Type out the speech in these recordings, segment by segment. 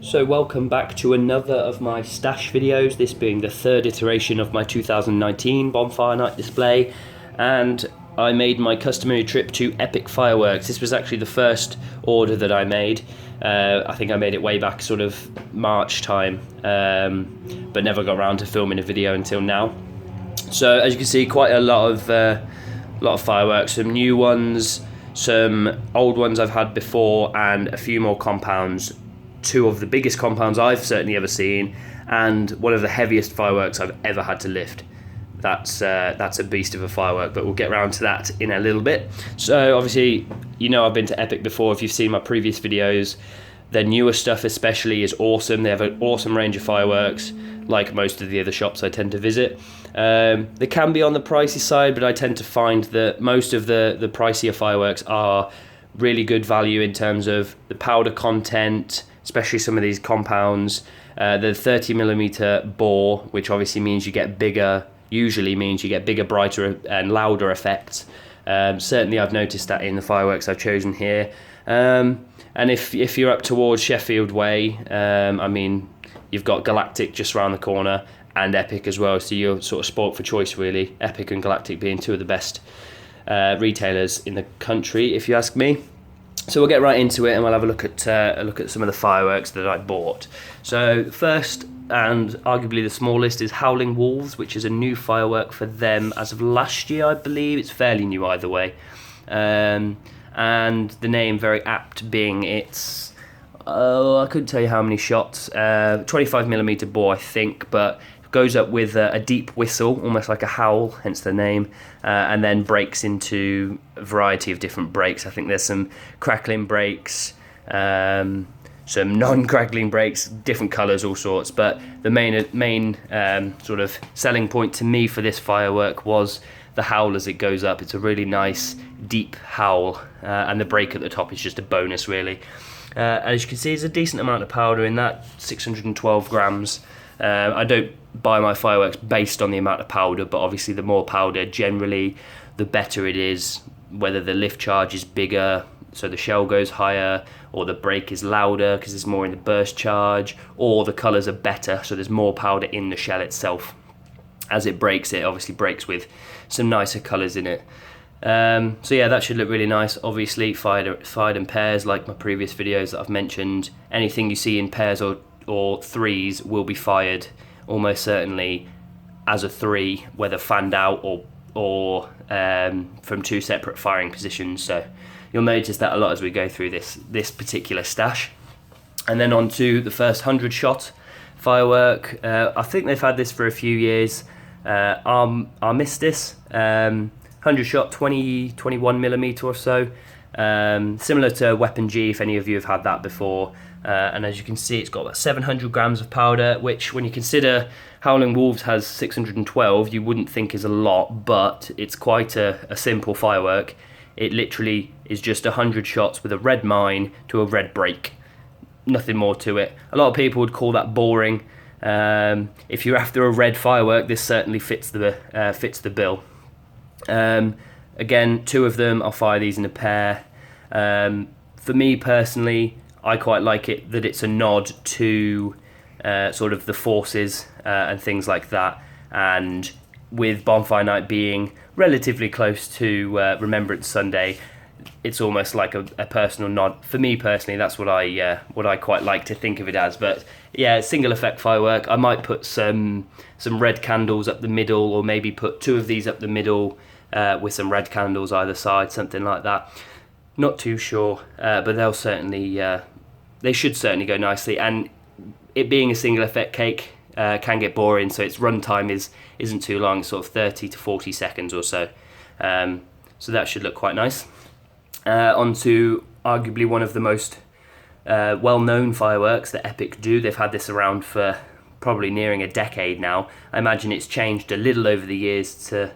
So welcome back to another of my stash videos, this being the third iteration of my 2019 bonfire night display, and I made my customary trip to Epic Fireworks. This was actually the first order that I made. I think I made it way back sort of March time, but never got around to filming a video until now. So as you can see, quite a lot of fireworks, some new ones, some old ones I've had before, and a few more compounds. Two of the biggest compounds I've certainly ever seen, and one of the heaviest fireworks I've ever had to lift. That's a beast of a firework, but we'll get around to that in a little bit. So obviously, you know I've been to Epic before if you've seen my previous videos. Their newer stuff especially is awesome. They have an awesome range of fireworks, like most of the other shops I tend to visit. They can be on the pricey side, but I tend to find that most of the pricier fireworks are really good value in terms of the powder content, especially some of these compounds. The 30mm bore, which obviously means you get bigger, usually means you get bigger, brighter and louder effects. Certainly I've noticed that in the fireworks I've chosen here. And if you're up towards Sheffield way, I mean, you've got Galactic just around the corner and Epic as well, so you're sort of spoilt for choice really. Epic and Galactic being two of the best retailers in the country, if you ask me. So we'll get right into it, and we'll have a look at some of the fireworks that I bought. So first, and arguably the smallest, is Howling Wolves, which is a new firework for them as of last year, I believe. It's fairly new either way, and the name very apt, being it's I couldn't tell you how many shots, 25mm bore I think, but goes up with a deep whistle, almost like a howl, hence the name, and then breaks into a variety of different breaks. I think there's some crackling breaks, some non-crackling breaks, different colours, all sorts. But the main sort of selling point to me for this firework was the howl as it goes up. It's a really nice deep howl, and the break at the top is just a bonus really. As you can see, there's a decent amount of powder in that, 612 grams. I don't buy my fireworks based on the amount of powder, but obviously the more powder generally the better it is, whether the lift charge is bigger so the shell goes higher, or the break is louder because there's more in the burst charge, or the colours are better so there's more powder in the shell itself. As it breaks, it obviously breaks with some nicer colours in it. So yeah, that should look really nice. Obviously fired in pairs like my previous videos that I've mentioned. Anything you see in pairs or threes will be fired almost certainly as a three, whether fanned out or from two separate firing positions. So you'll notice that a lot as we go through this particular stash. And then on to the first 100-shot firework. I think they've had this for a few years. Armistice, 100-shot, 21mm or so. Similar to Weapon G, if any of you have had that before. And as you can see, it's got about 700 grams of powder, which when you consider Howling Wolves has 612, you wouldn't think is a lot, but it's quite a simple firework. It literally is just 100 shots with a red mine to a red break. Nothing more to it. A lot of people would call that boring. If you're after a red firework, this certainly fits the bill. Again, two of them, I'll fire these in a pair. For me personally, I quite like it that it's a nod to sort of the forces and things like that, and with Bonfire Night being relatively close to Remembrance Sunday, it's almost like a personal nod. For me personally, that's what I quite like to think of it as. But yeah, single effect firework. I might put some red candles up the middle, or maybe put two of these up the middle with some red candles either side, something like that. Not too sure, but they'll certainly they should certainly go nicely. And it being a single effect cake can get boring, so its runtime isn't too long, sort of 30 to 40 seconds or so. So that should look quite nice. On to arguably one of the most well-known fireworks that Epic do. They've had this around for probably nearing a decade now. I imagine it's changed a little over the years to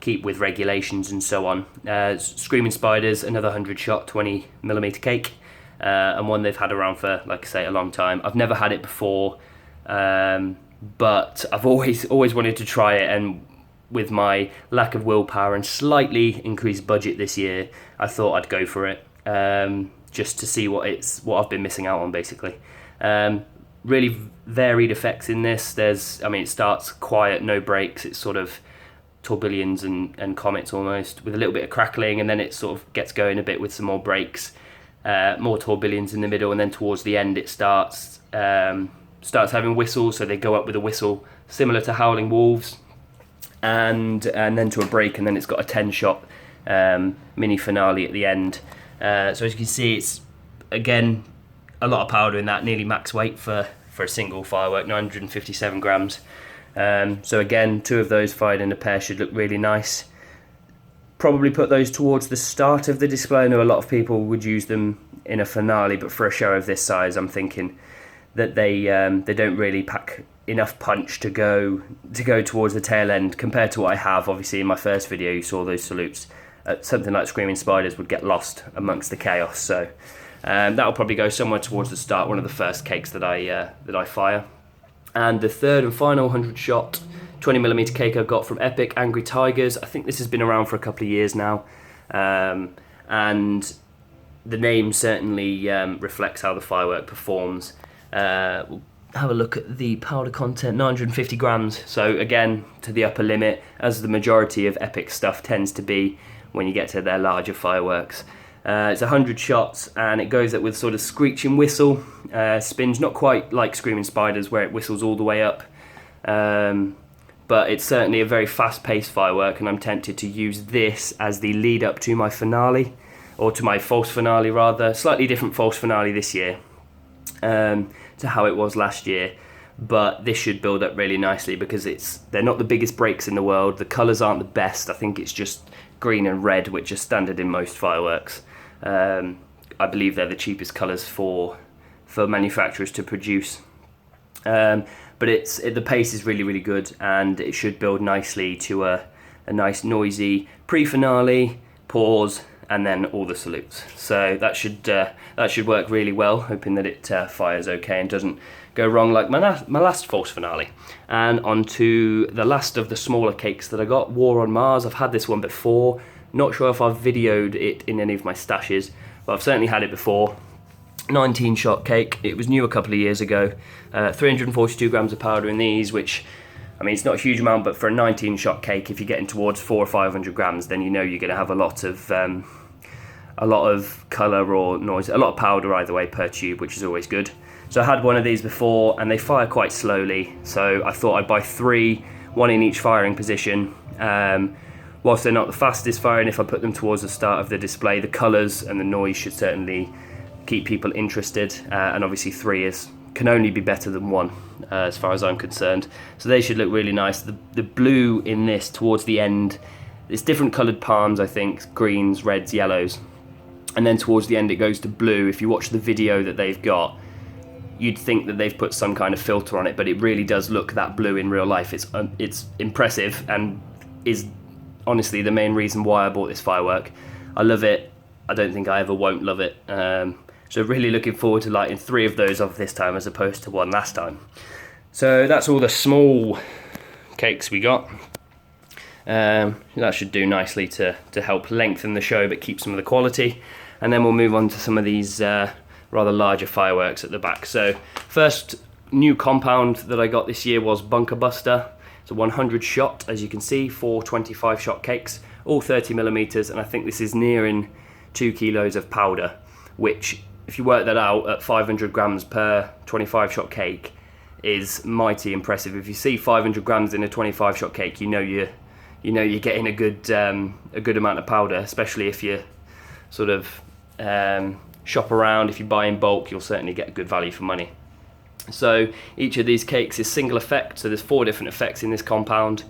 keep with regulations and so on. Screaming Spiders, another 100-shot 20mm cake, and one they've had around for, like I say, a long time. I've never had it before, but I've always wanted to try it, and with my lack of willpower and slightly increased budget this year, I thought I'd go for it. just to see what I've been missing out on, basically. Really varied effects in this. It starts quiet, no breaks. It's sort of tourbillons and comets almost, with a little bit of crackling, and then it sort of gets going a bit with some more breaks, more tourbillons in the middle, and then towards the end it starts having whistles. So they go up with a whistle similar to Howling Wolves, and then to a break, and then it's got a 10-shot mini finale at the end. So as you can see, it's again a lot of powder in that, nearly max weight for a single firework, 957 grams. So again, 2 of those fired in a pair should look really nice. Probably put those towards the start of the display. I know a lot of people would use them in a finale, but for a show of this size, I'm thinking that they don't really pack enough punch to go towards the tail end compared to what I have. Obviously in my first video you saw those salutes. Something like Screaming Spiders would get lost amongst the chaos, so that'll probably go somewhere towards the start, one of the first cakes that I fire. And the third and final 100-shot 20mm cake I got from Epic, Angry Tigers. I think this has been around for a couple of years now, and the name certainly reflects how the firework performs. We'll have a look at the powder content, 950 grams, so again to the upper limit, as the majority of Epic stuff tends to be when you get to their larger fireworks. It's 100 shots, and it goes up with sort of screeching whistle, spins not quite like Screaming Spiders where it whistles all the way up, but it's certainly a very fast-paced firework, and I'm tempted to use this as the lead up to my finale, or to my false finale rather. Slightly different false finale this year to how it was last year, but this should build up really nicely because they're not the biggest breaks in the world, the colours aren't the best. I think it's just green and red, which are standard in most fireworks. I believe they're the cheapest colours for manufacturers to produce, but the pace is really, really good, and it should build nicely to a nice noisy pre-finale, pause, and then all the salutes. So that should work really well, hoping that it fires okay and doesn't go wrong like my last false finale. And on to the last of the smaller cakes that I got, War on Mars. I've had this one before, not sure if I've videoed it in any of my stashes, but I've certainly had it before. 19-shot cake, it was new a couple of years ago. 342 grams of powder in these, which, I mean, it's not a huge amount, but for a 19-shot cake, if you're getting towards 400 or 500 grams, then you know you're going to have a lot of colour or noise, a lot of powder either way per tube, which is always good. So I had one of these before, and they fire quite slowly, so I thought I'd buy 3, 1 in each firing position. Whilst they're not the fastest firing, if I put them towards the start of the display, the colours and the noise should certainly keep people interested, and obviously 3 can only be better than 1 as far as I'm concerned. So they should look really nice. The blue in this towards the end, it's different coloured palms, I think, greens, reds, yellows, and then towards the end it goes to blue. If you watch the video that they've got, you'd think that they've put some kind of filter on it, but it really does look that blue in real life. It's impressive, and is honestly the main reason why I bought this firework. I love it. I don't think I ever won't love it. So really looking forward to lighting 3 of those off this time as opposed to 1 last time. So that's all the small cakes we got. That should do nicely to help lengthen the show but keep some of the quality. And then we'll move on to some of these rather larger fireworks at the back. So first new compound that I got this year was Bunker Buster. It's a 100 shot, as you can see, 4 25-shot cakes, all 30mm, and I think this is nearing 2 kilos of powder, which, if you work that out at 500 grams per 25-shot cake, is mighty impressive. If you see 500 grams in a 25-shot cake, you know you're getting a good amount of powder, especially if you sort of shop around. If you buy in bulk, you'll certainly get a good value for money. So each of these cakes is single effect, so there's 4 different effects in this compound.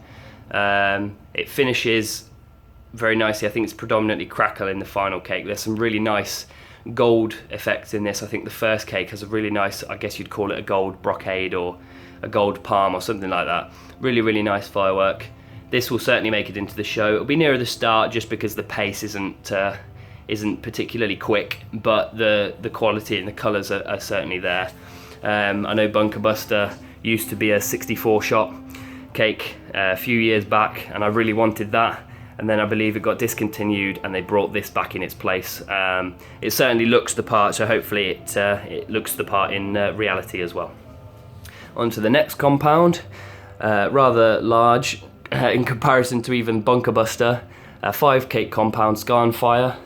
It finishes very nicely. I think it's predominantly crackle in the final cake. There's some really nice gold effects in this. I think the first cake has a really nice, I guess you'd call it a gold brocade or a gold palm or something like that. Really, really nice firework. This will certainly make it into the show. It'll be nearer the start just because the pace isn't particularly quick, but the quality and the colours are certainly there. I know Bunker Buster used to be a 64 shot cake a few years back, and I really wanted that. and then I believe it got discontinued and they brought this back in its place. It certainly looks the part, so hopefully it looks the part in reality as well. On to the next compound, rather large in comparison to even Bunker Buster, 5 cake compound Scarn Fire.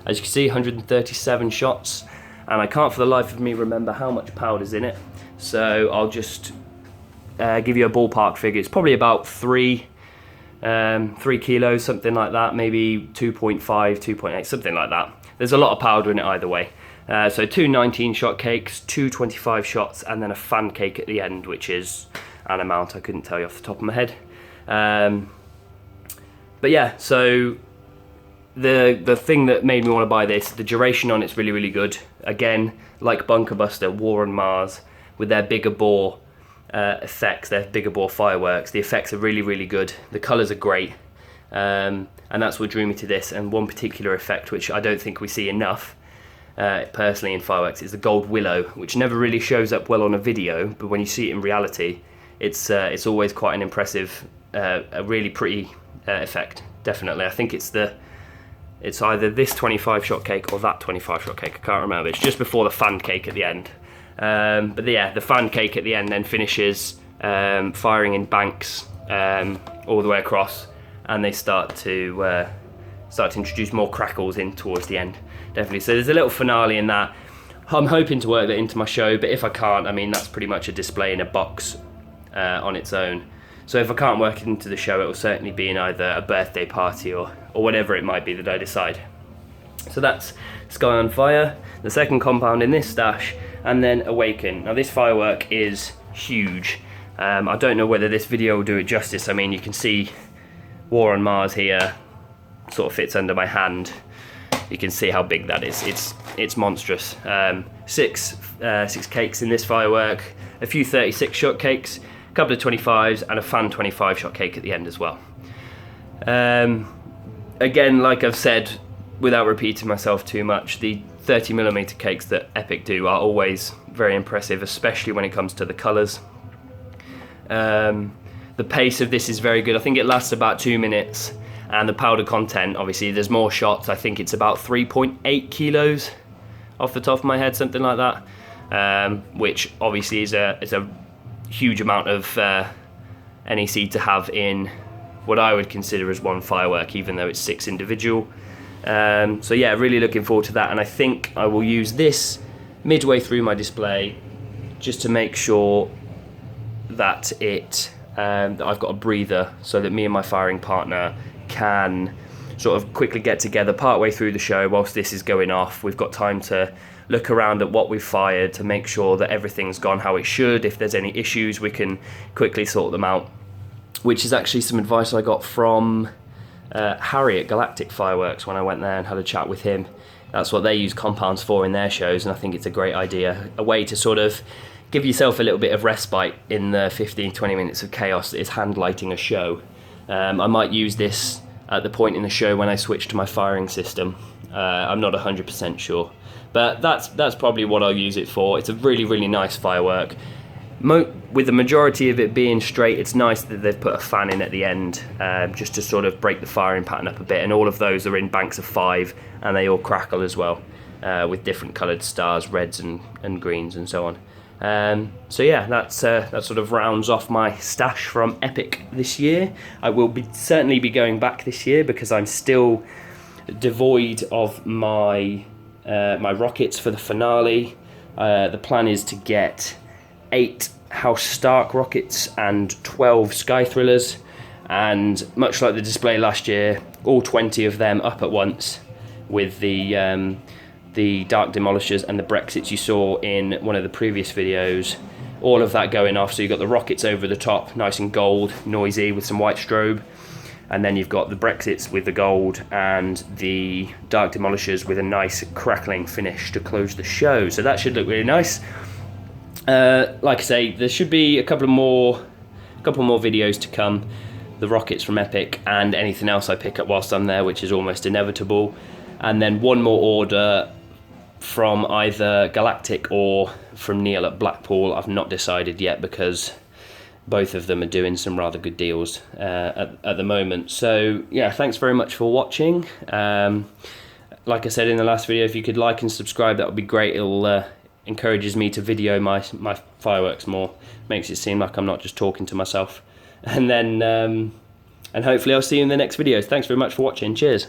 As you can see, 137 shots, and I can't for the life of me remember how much powder's in it, so I'll just give you a ballpark figure. It's probably about 3 kilos, something like that, maybe 2.5, 2.8, something like that. There's a lot of powder in it either way. So 2 19-shot cakes, 2 25 shots, and then a fan cake at the end, which is an amount I couldn't tell you off the top of my head. But yeah, so the thing that made me want to buy this, the duration on it's really, really good. Again, like Bunker Buster, War on Mars, with their bigger bore effects, their bigger bore fireworks, the effects are really, really good. The colours are great, and that's what drew me to this. And one particular effect, which I don't think we see enough, personally, in fireworks, is the gold willow, which never really shows up well on a video, but when you see it in reality, it's always quite an impressive, a really pretty effect. Definitely, I think it's either this 25-shot cake or that 25-shot cake. I can't remember. It's just before the fan cake at the end. But yeah, the fan cake at the end then finishes firing in banks all the way across, and they start to introduce more crackles in towards the end. Definitely. So there's a little finale in that. I'm hoping to work that into my show, but if I can't, I mean, that's pretty much a display in a box on its own. So if I can't work it into the show, it will certainly be in either a birthday party or whatever it might be that I decide. So that's Sky on Fire, the second compound in this stash, and then Awaken. Now this firework is huge. I don't know whether this video will do it justice. I mean, you can see War on Mars here, sort of fits under my hand. You can see how big that is. It's monstrous. 6 cakes in this firework, a few 36-shot cakes, a couple of 25s, and a fan 25-shot cake at the end as well. Again, like I've said, without repeating myself too much, the 30mm cakes that Epic do are always very impressive, especially when it comes to the colours. The pace of this is very good. I think it lasts about 2 minutes, and the powder content, obviously there's more shots. I think it's about 3.8 kilos off the top of my head, something like that, which obviously is a huge amount of NEC to have in what I would consider as one firework, even though it's 6 individual. So yeah, really looking forward to that, and I think I will use this midway through my display just to make sure that that I've got a breather, so that me and my firing partner can sort of quickly get together partway through the show whilst this is going off. We've got time to look around at what we've fired to make sure that everything's gone how it should. If there's any issues, we can quickly sort them out, which is actually some advice I got from Harry at Galactic Fireworks when I went there and had a chat with him. That's what they use compounds for in their shows, and I think it's a great idea, a way to sort of give yourself a little bit of respite in the 15-20 minutes of chaos that is hand lighting a show. I might use this at the point in the show when I switch to my firing system. I'm not 100% sure, but that's probably what I'll use it for. It's a really, really nice firework. With the majority of it being straight, it's nice that they've put a fan in at the end, just to sort of break the firing pattern up a bit, and all of those are in banks of 5, and they all crackle as well, with different coloured stars, reds and greens and so on. So yeah, that sort of rounds off my stash from Epic this year. I will certainly be going back this year because I'm still devoid of my rockets for the finale. The plan is to get 8 House Stark rockets and 12 Sky Thrillers, and much like the display last year, all 20 of them up at once, with the Dark Demolishers and the Brexits you saw in one of the previous videos, all of that going off. So you've got the rockets over the top, nice and gold, noisy, with some white strobe, and then you've got the Brexits with the gold and the Dark Demolishers with a nice crackling finish to close the show. So that should look really nice. Like I say, there should be a couple more videos to come. The rockets from Epic and anything else I pick up whilst I'm there, which is almost inevitable, and then one more order from either Galactic or from Neil at Blackpool. I've not decided yet because both of them are doing some rather good deals at the moment. So yeah, thanks very much for watching. Like I said in the last video, if you could like and subscribe, that would be great. It'll encourages me to video my fireworks more, makes it seem like I'm not just talking to myself. And then and hopefully I'll see you in the next videos. Thanks very much for watching. Cheers.